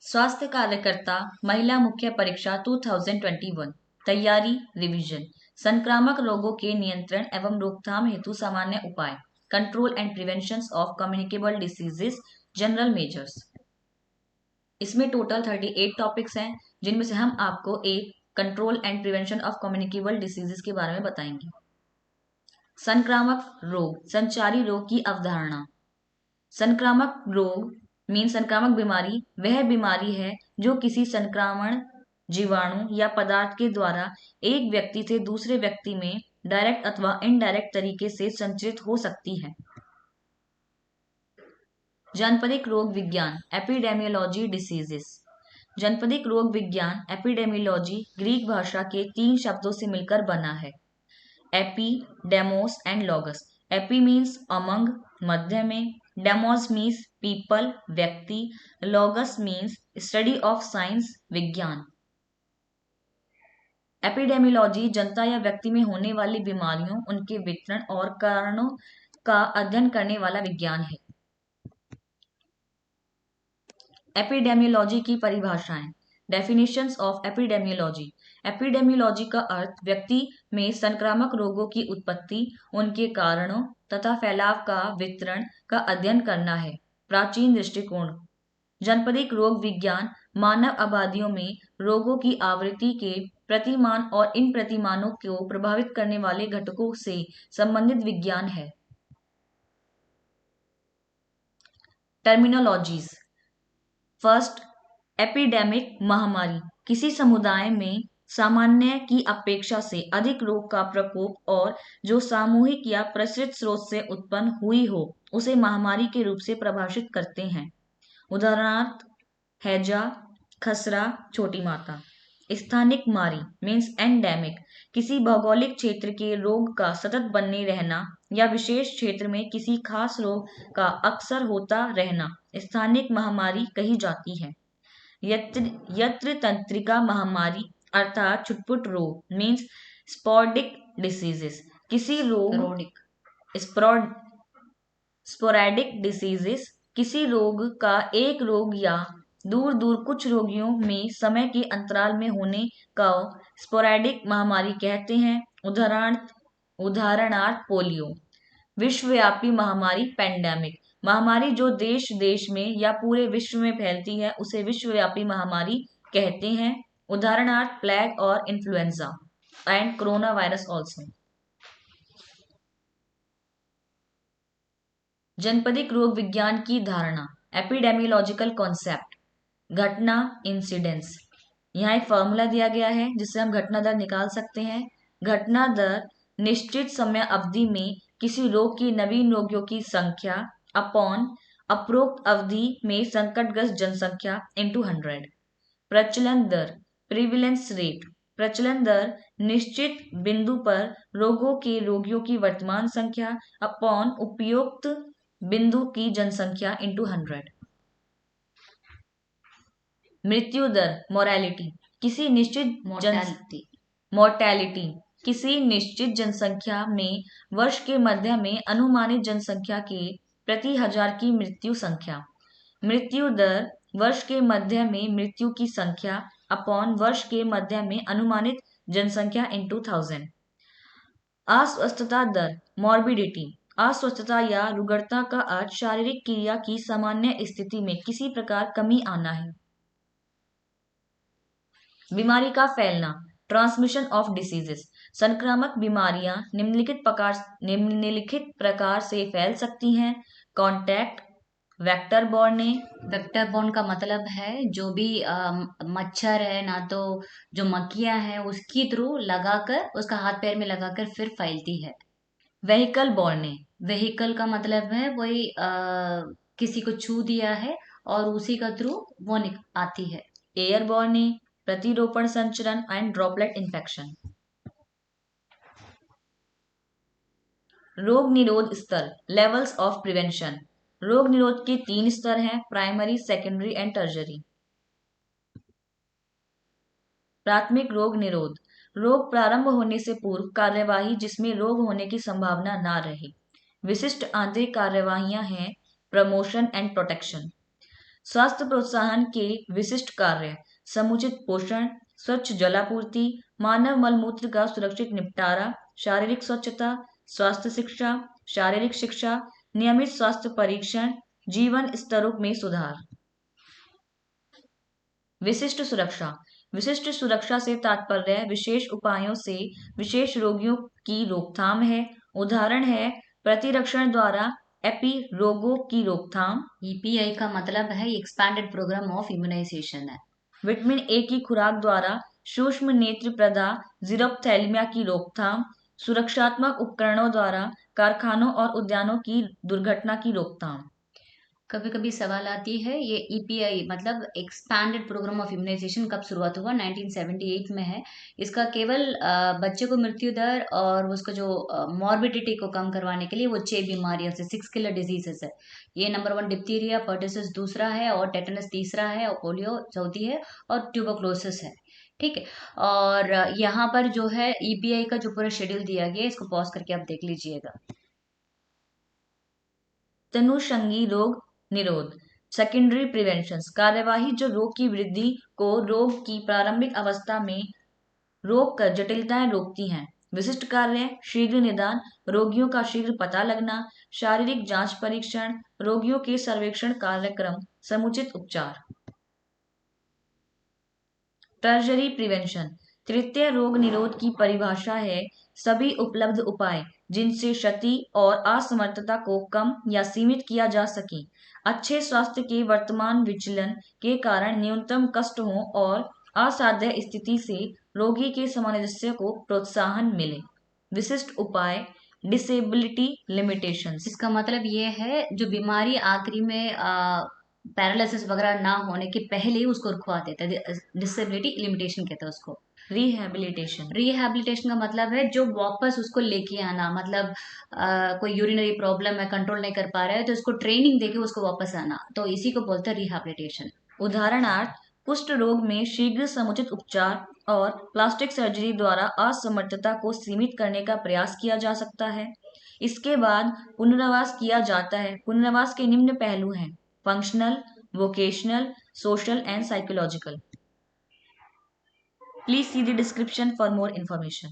स्वास्थ्य कार्यकर्ता महिला मुख्य परीक्षा 2021 तैयारी रिवीजन। संक्रामक रोगों के नियंत्रण एवं रोकथाम हेतु सामान्य उपाय, control and prevention of communicable diseases, general measures. इसमें टोटल 38 टॉपिक्स हैं, जिनमें से हम आपको एक control and prevention of communicable diseases के बारे में बताएंगे। संक्रामक रोग, संचारी रोग की अवधारणा। संक्रामक रोग मीन संक्रामक बीमारी वह बीमारी है जो किसी संक्रामण जीवाणु या पदार्थ के द्वारा एक व्यक्ति से दूसरे व्यक्ति में डायरेक्ट अथवा इनडायरेक्ट तरीके से संचरित हो सकती है। जनपदिक रोग विज्ञान, एपिडेमियोलॉजी डिसीजेस। जनपदिक रोग विज्ञान एपिडेमियोलॉजी ग्रीक भाषा के 3 शब्दों से मिलकर बना है, epi, demos and logos. Epi means among, मध्य में, डेमोस मीन्स पीपल, व्यक्ति, logos means study of science, विज्ञान। एपिडेमियोलॉजी जनता या व्यक्ति में होने वाली बीमारियों, उनके वितरण और कारणों का अध्ययन करने वाला विज्ञान है। एपिडेमियोलॉजी की परिभाषाएं, डेफिनेशंस ऑफ एपिडेमियोलॉजी। एपिडेमियोलॉजी का अर्थ व्यक्ति में संक्रामक रोगों की उत्पत्ति, उनके कारणों तथा फैलाव का वितरण का अध्ययन करना है। प्राचीन दृष्टिकोण। जनपदिक रोग विज्ञान मानव आबादियों में रोगों की आवृत्ति के प्रतिमान और इन प्रतिमानों को प्रभावित करने वाले घटकों से संबंधित विज्ञान है। टर्मिनोलॉजीज। फर्स्ट, एपिडेमिक महामारी, किसी समुदाय में सामान्य की अपेक्षा से अधिक रोग का प्रकोप और जो सामूहिक या प्रसृत स्रोत से उत्पन्न हुई हो उसे महामारी के रूप से परिभाषित करते हैं। उदाहरणार्थ हैजा, खसरा, छोटी माता। स्थानिक मारी मीन्स एंडेमिक, किसी भौगोलिक क्षेत्र के रोग का सतत बने रहना या विशेष क्षेत्र में किसी खास रोग का अक्सर होता रहना स्थानिक महामारी कही जाती है। यत्र तंत्रिका महामारी अर्थात छुटपुट रोग मीन्स स्पोरडिक डिसीजेस, किसी रोग स्पोरैडिक डिसीजेस, किसी रोग का एक रोग या दूर दूर कुछ रोगियों में समय के अंतराल में होने का स्पोरैडिक महामारी कहते हैं। उदाहरणार्थ पोलियो। विश्वव्यापी महामारी पेंडेमिक, महामारी जो देश देश में या पूरे विश्व में फैलती है उसे विश्वव्यापी महामारी कहते हैं। उदाहरणार्थ प्लेग और influenza and corona virus also. जनपदिक रोग विज्ञान की धारणा, एपिडेमियोलॉजिकल कॉन्सेप्ट। घटना इंसिडेंस, यहाँ एक फॉर्मूला दिया गया है जिससे हम घटना दर निकाल सकते हैं। घटना दर निश्चित समय अवधि में किसी रोग की नवीन रोगियों की संख्या अपॉन उपरोक्त अवधि में संकटग्रस्त जनसंख्या इंटू 100। प्रचलन दर प्रिविलेंस रेट, प्रचलन दर निश्चित बिंदु पर रोगों के रोगियों की वर्तमान संख्या अपॉन उपयुक्त बिंदु की जनसंख्या इंटू 100। मृत्यु दर मोरालिटी, किसी निश्चित मोर्टैलिटी, किसी निश्चित जनसंख्या में वर्ष के मध्य में अनुमानित जनसंख्या के प्रति 1000 की मृत्यु संख्या। मृत्यु दर वर्ष के मध्य में मृत्यु की संख्या अपॉन वर्ष के मध्य में अनुमानित जनसंख्या इंटू 1000। अस्वस्थता दर मॉर्बिडिटी, अस्वस्थता या रुग्णता का अर्थ शारीरिक क्रिया की सामान्य स्थिति में किसी प्रकार कमी आना है। बीमारी का फैलना, ट्रांसमिशन ऑफ डिसीजेस, संक्रामक बीमारियां निम्नलिखित प्रकार से फैल सकती हैं। Contact, vector borne. Vector borne का मतलब है जो भी मच्छर है ना तो जो मक्खियां हैं उसकी थ्रू लगाकर उसका हाथ पैर में लगाकर फिर फैलती है। वेहिकल बॉर्ने, वेहिकल का मतलब है वही किसी को छू दिया है और उसी का थ्रू वो आती है। एयर बॉर्ने, प्रतिरोपण संचरण एंड ड्रॉपलेट इन्फेक्शन। रोग निरोध स्तर, लेवल्स ऑफ प्रिवेंशन। रोग निरोध के 3 स्तर हैं, प्राइमरी, सेकेंडरी एंड टर्जरी। प्राथमिक रोग निरोध, रोग प्रारंभ होने से पूर्व कार्यवाही जिसमें रोग होने की संभावना ना रहे। विशिष्ट आंतरिक कार्यवाहियां हैं प्रमोशन एंड प्रोटेक्शन। स्वास्थ्य प्रोत्साहन के विशिष्ट कार्य: समुचित पोषण, स्वच्छ जलापूर्ति, मानव मलमूत्र का सुरक्षित निपटारा, शारीरिक स्वच्छता, स्वास्थ्य शिक्षा, शारीरिक शिक्षा, नियमित स्वास्थ्य परीक्षण, जीवन स्तरों में सुधार। विशिष्ट सुरक्षा: विशिष्ट सुरक्षा से तात्पर्य विशेष उपायों से विशेष रोगियों की रोकथाम है। उदाहरण है प्रतिरक्षण द्वारा एपी रोगों की रोकथाम। ईपीआई का मतलब है एक्सपैंडेड प्रोग्राम ऑफ इम्यूनाइजेशन है। विटामिन ए की खुराक द्वारा सूक्ष्म नेत्र प्रदाह जीरोप्थेल्मिया की रोकथाम। सुरक्षात्मक उपकरणों द्वारा कारखानों और उद्यानों की दुर्घटना की रोकथाम। कभी कभी सवाल आती है ये ईपीआई मतलब एक्सपैंडेड प्रोग्राम ऑफ इम्यूनाइजेशन कब शुरुआत हुआ? 1978 में है। इसका केवल बच्चे को मृत्यु दर और उसका जो मॉर्बिडिटी को कम करवाने के लिए वो 6 बीमारियों से 6 किलर डिजीजेस है। ये नंबर 1 डिप्थीरिया, पर्टिसिस दूसरा है और टेटनस तीसरा है और पोलियो चौथी है और ट्यूबरक्लोसिस है। ठीक है। और यहाँ पर जो है ईपीआई का जो पूरा शेड्यूल दिया गया है इसको पॉज करके आप देख लीजिएगा। तनुषंगी रोग निरोध: सेकेंडरी प्रिवेंशन कार्यवाही जो रोग की वृद्धि को रोग की प्रारंभिक अवस्था में रोक कर जटिलताएं रोकती हैं। विशिष्ट कार्य: शीघ्र निदान, रोगियों का शीघ्र पता लगना, शारीरिक जांच परीक्षण, रोगियों के सर्वेक्षण कार्यक्रम, समुचित उपचार। टर्शरी प्रिवेंशन: तृतीय रोग निरोध की परिभाषा है सभी उपलब्ध उपाय जिनसे क्षति और असमर्थता को कम या सीमित किया जा सके, अच्छे स्वास्थ्य के वर्तमान विचलन के कारण न्यूनतम कष्ट हो और असाध्य स्थिति से रोगी के सामंजस्य को प्रोत्साहन मिले। विशिष्ट उपाय: डिसेबिलिटी लिमिटेशंस। इसका मतलब ये है जो बीमारी आखिरी में पैरालिसिस वगैरह ना होने के पहले ही उसको रुकवा देता है, डिसेबिलिटी लिमिटेशन कहते हैं उसको। रिहैबिलिटेशन। रिहैबिलिटेशन का मतलब है जो वापस उसको लेके आना, मतलब कोई यूरिनरी प्रॉब्लम है, कंट्रोल नहीं कर पा रहा है तो उसको ट्रेनिंग देके उसको वापस आना, तो इसी को बोलते हैं रिहैबिलिटेशन। उदाहरणार्थ कुष्ठ रोग में शीघ्र समुचित उपचार और प्लास्टिक सर्जरी द्वारा असमर्थता को सीमित करने का प्रयास किया जा सकता है। इसके बाद पुनर्वास किया जाता है। पुनर्वास के निम्न पहलू हैं: functional, vocational, social and psychological. Please see the description for more information.